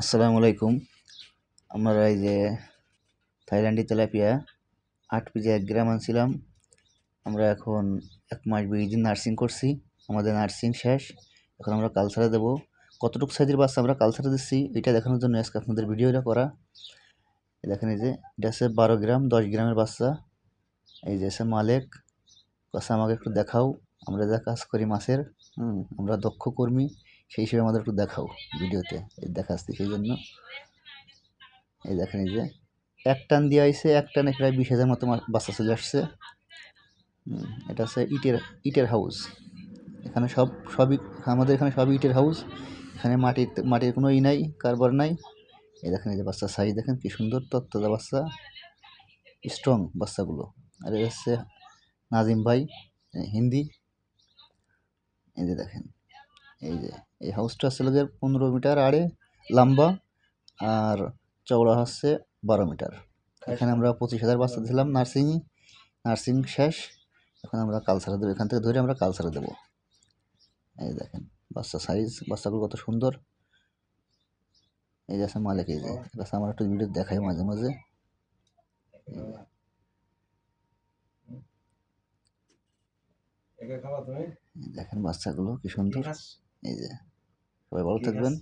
আসসালামু আলাইকুম। আমরা এই যে থাইল্যান্ডি তেলাপিয়া ৮ পিস ১ গ্রাম আনছিলাম। আমরা এখন ১ মাস ২০ দিন নার্সিং করছি। আমাদের নার্সিং শেষ। এখন আমরা কালচারে দেবো। কতটুকু সাইজের বাচ্চা আমরা কালচারে দিচ্ছি এটা দেখানোর জন্য আজকে আপনাদের ভিডিওটা করা। দেখেন এই যে এটা হচ্ছে ১২ গ্রাম ১০ গ্রামের বাচ্চা। এই যে হচ্ছে মালেক। কচ্ছে আমাকে একটু দেখাও। আমরা যা কাজ করি মাছের, আমরা দক্ষ কর্মী, সেই হিসেবে আমাদের একটু দেখাও ভিডিওতে। এই দেখাচ্ছি সেই জন্য। এই দেখেন এই যে এক টান দেওয়া হয়েছে, এক টানে প্রায় ২০,০০০ মতো বাচ্চা চলে আসছে। এটা হচ্ছে ইটের হাউস। এখানে সবই আমাদের এখানে সবই ইটের হাউস। এখানে মাটির কোনো নাই, কারবার নাই। এই দেখেন এই যে বাচ্চার সাইজ দেখেন কি সুন্দর তত্তাজা বাচ্চা, স্ট্রং বাচ্চাগুলো। আর এই হচ্ছে নাজিম ভাই, হিন্দি। এই যে দেখেন এই যে এই হাউসটা হচ্ছে ১৫ মিটার আড়ে লম্বা, আর চওড়া হচ্ছে ১২ মিটার। এখানে আমরা ২৫,০০০ বাচ্চা দিয়েছিলাম নার্সিং শেষ। এখন আমরা কালচারে দেবো, এখান থেকে ধরে আমরা কালচারে দেবো। এই দেখেন বাচ্চা সাইজ, বাচ্চাগুলো কত সুন্দর। এই যে আছে মালিক, এই যে বাচ্চা আমার একটু ভিডিও দেখাই মাঝে মাঝে। দেখেন বাচ্চাগুলো কি সুন্দর। এই যে সবাই ভালো থাকবেন।